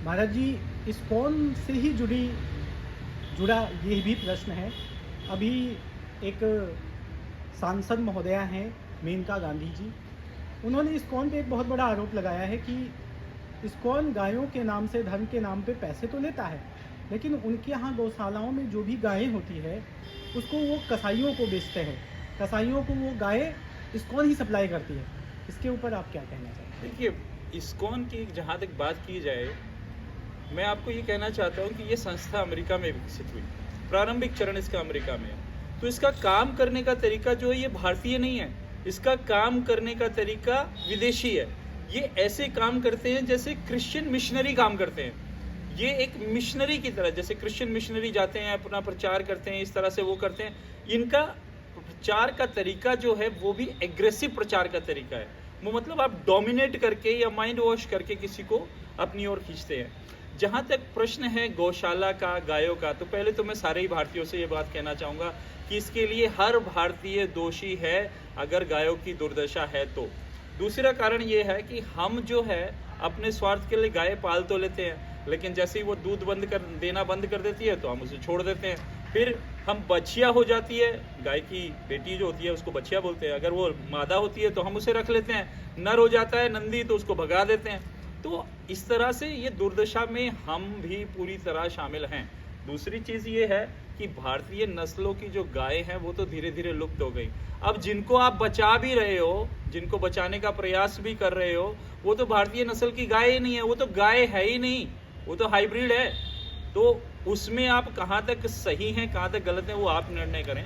महाराज जी, ISKCON से ही जुड़ा ये भी प्रश्न है। अभी एक सांसद महोदया हैं मेनका गांधी जी, उन्होंने इस्कॉन पे एक बहुत बड़ा आरोप लगाया है कि इस्कॉन गायों के नाम से, धर्म के नाम पे पैसे तो लेता है, लेकिन उनके यहाँ गौशालाओं में जो भी गायें होती है उसको वो कसाईयों को बेचते हैं। कसाईयों को वो गायें इस्कॉन ही सप्लाई करती है। इसके ऊपर आप क्या कहना चाहते हैं? देखिए, इस्कॉन की जहाँ तक बात की जाए, मैं आपको ये कहना चाहता हूँ कि ये संस्था अमेरिका में विकसित हुई। प्रारंभिक चरण इसका अमेरिका में है, तो इसका काम करने का तरीका जो है ये भारतीय नहीं है। इसका काम करने का तरीका विदेशी है। ये ऐसे काम करते हैं जैसे क्रिश्चियन मिशनरी काम करते हैं। ये एक मिशनरी की तरह, जैसे क्रिश्चियन मिशनरी जाते हैं, अपना प्रचार करते हैं, इस तरह से वो करते हैं। इनका प्रचार का तरीका जो है वो भी एग्रेसिव प्रचार का तरीका है। वो मतलब आप डोमिनेट करके या माइंड वॉश करके किसी को अपनी ओर खींचते हैं। जहाँ तक प्रश्न है गौशाला का, गायों का, तो पहले तो मैं सारे ही भारतीयों से ये बात कहना चाहूँगा कि इसके लिए हर भारतीय दोषी है अगर गायों की दुर्दशा है तो। दूसरा कारण ये है कि हम जो है अपने स्वार्थ के लिए गाय पाल तो लेते हैं, लेकिन जैसे ही वो दूध देना बंद कर देती है तो हम उसे छोड़ देते हैं। फिर हम बछिया हो जाती है, गाय की बेटी जो होती है उसको बछिया बोलते हैं, अगर वो मादा होती है तो हम उसे रख लेते हैं। नर हो जाता है नंदी तो उसको भगा देते हैं। तो इस तरह से ये दुर्दशा में हम भी पूरी तरह शामिल हैं। दूसरी चीज़ ये है कि भारतीय नस्लों की जो गाय हैं वो तो धीरे धीरे लुप्त हो गई। अब जिनको आप बचा भी रहे हो, जिनको बचाने का प्रयास भी कर रहे हो, वो तो भारतीय नस्ल की गाय ही नहीं है, वो तो गाय है ही नहीं, वो तो हाइब्रिड है। तो उसमें आप कहाँ तक सही हैं, कहाँ तक गलत हैं, वो आप निर्णय करें।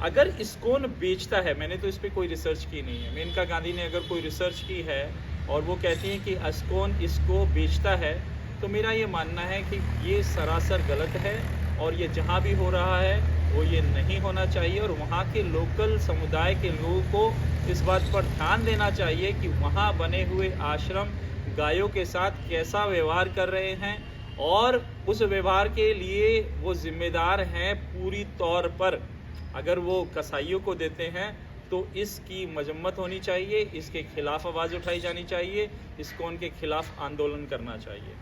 अगर इस्कॉन बेचता है, मैंने तो इस पर कोई रिसर्च की नहीं है, मेनका गांधी ने अगर कोई रिसर्च की है और वो कहती हैं कि इस्कॉन इसको बेचता है, तो मेरा ये मानना है कि ये सरासर गलत है और ये जहाँ भी हो रहा है वो ये नहीं होना चाहिए। और वहाँ के लोकल समुदाय के लोगों को इस बात पर ध्यान देना चाहिए कि वहाँ बने हुए आश्रम गायों के साथ कैसा व्यवहार कर रहे हैं और उस व्यवहार के लिए वो जिम्मेदार हैं पूरी तौर पर। अगर वो कसाईयों को देते हैं तो इसकी मजम्मत होनी चाहिए, इसके खिलाफ आवाज़ उठाई जानी चाहिए, इस्कॉन के खिलाफ आंदोलन करना चाहिए।